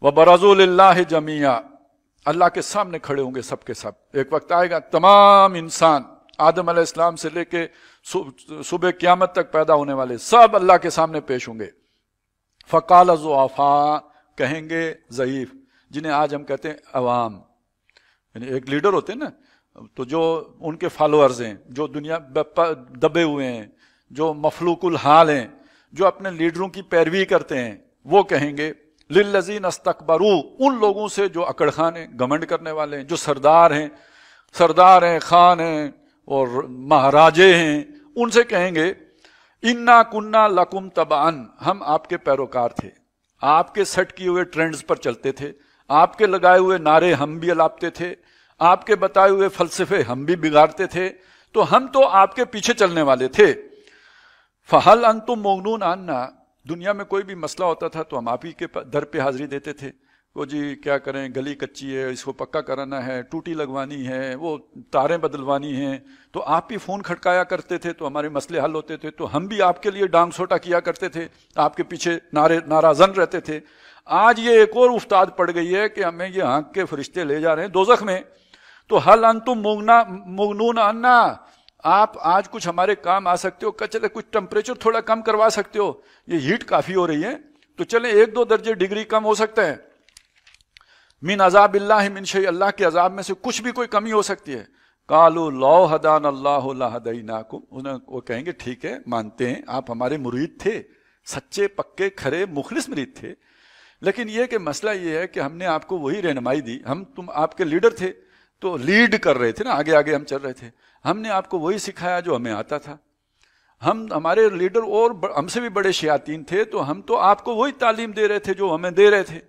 वबरज़ू लिल्लाहि जमीआ, अल्लाह के सामने खड़े होंगे सब के सब। एक वक्त आएगा तमाम इंसान आदम अलैहिस्सलाम से लेके सुबह क़यामत तक पैदा होने वाले सब अल्लाह के सामने पेश होंगे। फ़क़ाल ज़ुआफ़ा, कहेंगे ज़ईफ़, जिन्हें आज हम कहते हैं अवाम, यानी एक लीडर होते हैं ना, तो जो उनके फॉलोअर्स हैं, जो दुनिया दबे हुए हैं, जो मफलूकुल हाल हैं, जो अपने लीडरों की पैरवी करते हैं, वो कहेंगे लिल्लज़ीन अस्तकबरू, उन लोगों से जो अकड़ खान हैं, घमंड करने वाले हैं, जो सरदार हैं, खान हैं और महाराजे हैं, उनसे कहेंगे इन्ना कुन्ना लकुम तबान, हम आपके पैरोकार थे, आपके सेट किए हुए ट्रेंड्स पर चलते थे, आपके लगाए हुए नारे हम भी अलापते थे, आपके बताए हुए फलसफे हम भी बिगाड़ते थे, तो हम तो आपके पीछे चलने वाले थे। फहल अंतुम मुगनून अन्ना, दुनिया में कोई भी मसला होता था तो हम आप ही के दर पे हाजिरी देते थे। वो जी क्या करें, गली कच्ची है, इसको पक्का कराना है, टूटी लगवानी है, वो तारें बदलवानी हैं, तो आप ही फ़ोन खटकाया करते थे तो हमारे मसले हल होते थे, तो हम भी आपके लिए डांग सोटा किया करते थे, आपके पीछे नाराजन रहते थे। आज ये एक और उस्ताद पड़ गई है कि हमें ये हाँक के फरिश्ते ले जा रहे हैं दोज़ख में, तो हल अंतुम मुगनून अन्ना, आप आज कुछ हमारे काम आ सकते हो, चले कुछ टेम्परेचर थोड़ा कम करवा सकते हो, ये हीट काफ़ी हो रही है, तो चले 1-2 दर्जे डिग्री कम हो सकता है। मिन अज़ाबिल्लाहि मिन शै, अल्लाह के अजाब में से कुछ भी कोई कमी हो सकती है। कालू लौ हदान अल्लाहु लहदैनाकुम, वो कहेंगे ठीक है, मानते हैं आप हमारे मुरीद थे, सच्चे पक्के खरे मुखलिस मुरीद थे, लेकिन ये कि मसला ये है कि हमने आपको वही रहनुमाई दी, तुम आपके लीडर थे तो लीड कर रहे थे ना, आगे आगे हम चल रहे थे, हमने आपको वही सिखाया जो हमें आता था। हमारे लीडर और हमसे भी बड़े शयातीन थे, तो हम तो आपको वही तालीम दे रहे थे जो हमें दे रहे थे।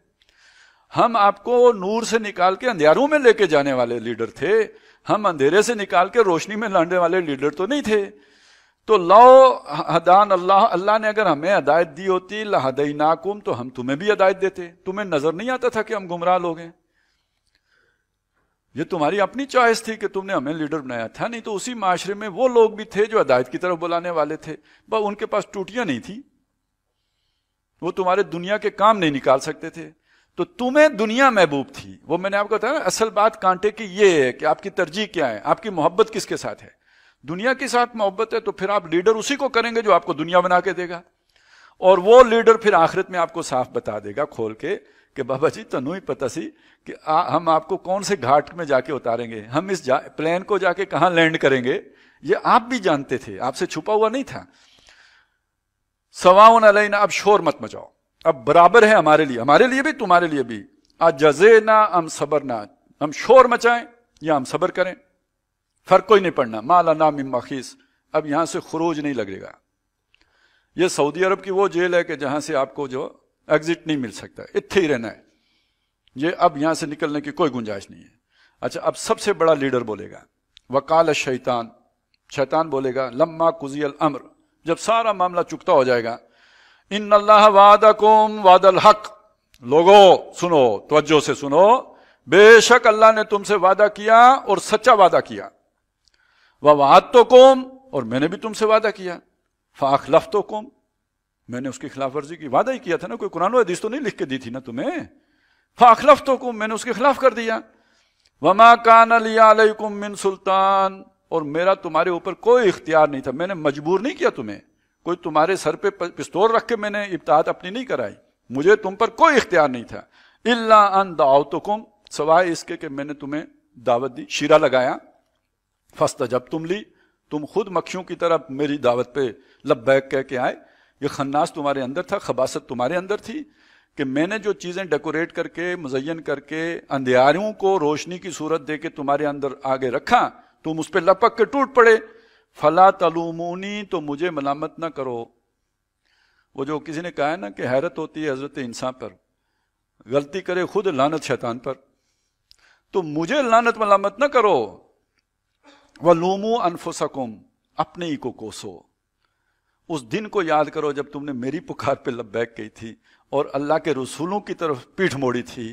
हम आपको नूर से निकाल के अंधेरों में लेके जाने वाले लीडर थे, हम अंधेरे से निकाल के रोशनी में लाने वाले लीडर तो नहीं थे। तो लो हदान अल्लाह, अल्लाह ने अगर हमें हिदायत दी होती लहदैनाकुम, तो हम तुम्हें भी हिदायत देते। तुम्हें नजर नहीं आता था कि हम गुमराह लोग हैं? ये तुम्हारी अपनी चॉइस थी कि तुमने हमें लीडर बनाया था, नहीं तो उसी माशरे में वो लोग भी थे जो हिदायत की तरफ बुलाने वाले थे, बस उनके पास टूटियां नहीं थी, वो तुम्हारे दुनिया के काम नहीं निकाल सकते थे, तो तुम्हें दुनिया महबूब थी। वो मैंने आपको बताया, असल बात कांटे की ये है कि आपकी तरजीह क्या है, आपकी मोहब्बत किसके साथ है। दुनिया के साथ मोहब्बत है तो फिर आप लीडर उसी को करेंगे जो आपको दुनिया बना के देगा, और वो लीडर फिर आखिरत में आपको साफ बता देगा खोल के कि बाबा जी तनु ही पता सी कि हम आपको कौन से घाट में जाके उतारेंगे, हम इस प्लेन को जाके कहां लैंड करेंगे, ये आप भी जानते थे, आपसे छुपा हुआ नहीं था। सवाउन अलैना, अब शोर मत मचाओ, अब बराबर है हमारे लिए भी तुम्हारे लिए भी। अजज़ेना अम सबरना, हम शोर मचाएं या हम सबर करें, फर्क कोई नहीं पड़ना। मालना मिन मखीस, अब यहां से खुरूज नहीं लगेगा। ये सऊदी अरब की वो जेल है कि जहां से आपको जो एग्जिट नहीं मिल सकता, इत्थे ही रहना है, ये अब यहां से निकलने की कोई गुंजाइश नहीं है। अच्छा, अब सबसे बड़ा लीडर बोलेगा, वकाल शैतान, शैतान बोलेगा लम्मा कुजियल अम्र, जब सारा मामला चुकता हो जाएगा, इन्नल्लाह वादकुम वादल हक, लोगो सुनो, तवज्जो से सुनो, बेशक अल्लाह ने तुमसे वादा किया और सच्चा वादा किया। ववादतुकुम, और मैंने भी तुमसे वादा किया। फाखलफ्तुकुम, मैंने उसकी खिलाफ वर्जी की, वादा ही किया था ना, कोई कुरान और हदीस तो नहीं लिख के दी थी ना तुम्हें। फाखलफ्तुकुम, मैंने उसके खिलाफ कर दिया। वमा कान ली अलैकुम मिन सुल्तान, और मेरा तुम्हारे ऊपर कोई इख्तियार नहीं था, मैंने मजबूर नहीं किया तुम्हें, कोई तुम्हारे सर पे पिस्तौल रख के मैंने इब्ताहत अपनी नहीं कराई, मुझे तुम पर कोई इख्तियार नहीं था। इल्ला अन दाउतुकुम, सवाए इसके कि मैंने तुम्हें दावत दी, शीरा लगाया। फस्तजबतुम ली, तुम खुद मक्खियों की तरह मेरी दावत पे लब्बैक कह के आए। ये खन्नास तुम्हारे अंदर था, खबासत तुम्हारे अंदर थी कि मैंने जो चीजें डेकोरेट करके मुज़य्यन करके अंधियारों को रोशनी की सूरत दे के तुम्हारे अंदर आगे रखा, तुम उस पर लपक के टूट पड़े। फला तलूमूनी, तो मुझे मलामत ना करो। वो जो किसी ने कहा है ना कि हैरत होती है हजरत इंसान पर, गलती करे खुद लानत शैतान पर, तो मुझे लानत मलामत ना करो। वलूमू अनफुसकुम, अपने ही को कोसो। उस दिन को याद करो जब तुमने मेरी पुकार पे लब्बैक कही थी और अल्लाह के रसूलों की तरफ पीठ मोड़ी थी,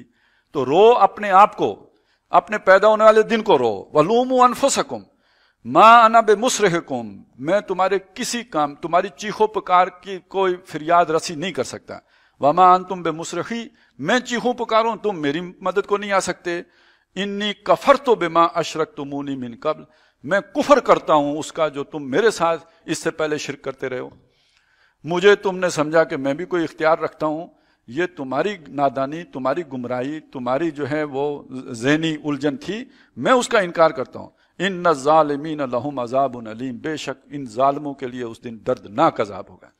तो रो अपने आप को, अपने पैदा होने वाले दिन को रो। वलूमू अनफुसकुम मा अना बेमुसरिकुम, मैं तुम्हारे किसी काम, तुम्हारी चीखो पुकार की कोई फरियाद रसी नहीं कर सकता। वमा अंतुम बेमुसरखी, मैं चीखूं पुकारूं तुम मेरी मदद को नहीं आ सकते। इन्नी कफरतु बिमा अशरकतुमूनी मिन कब्ल, मैं कुफर करता हूं उसका जो तुम मेरे साथ इससे पहले शिरक करते रहे हो। मुझे तुमने समझा कि मैं भी कोई इख्तियार रखता हूं, ये तुम्हारी नादानी, तुम्हारी गुमराही, तुम्हारी जो है वो ज़हनी उलझन थी, मैं उसका इनकार करता हूं। इन्न ज़ालिमीन लहुम अज़ाबुन अलीम, बेशक इन जालिमों के लिए उस दिन दर्दनाक अज़ाब होगा।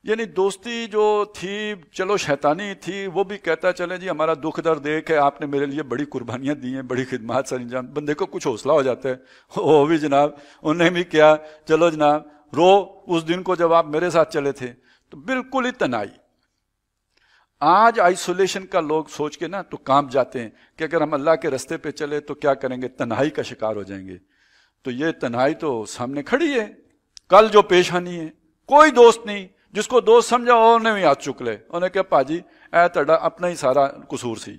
यानी दोस्ती जो थी चलो शैतानी थी, वो भी कहता चले जी हमारा दुख दर्द देख है, आपने मेरे लिए बड़ी कुर्बानियां दी हैं, बड़ी खिदमत सर अंजाम, बंदे को कुछ हौसला हो जाता है, वो भी जनाब उन्हें भी क्या, चलो जनाब रो उस दिन को जब आप मेरे साथ चले थे। तो बिल्कुल ही तनाई। आज आइसोलेशन का लोग सोच के ना तो कांप जाते हैं कि अगर हम अल्लाह के रास्ते पे चले तो क्या करेंगे, तन्हाई का शिकार हो जाएंगे। तो ये तन्हाई तो सामने खड़ी है, कल जो पेशानी है, कोई दोस्त नहीं, जिसको दोस्त समझा उन्हें भी हाथ चुक ले, उन्हें क्या पाजी ऐ तड़ा अपना ही सारा कसूर सी।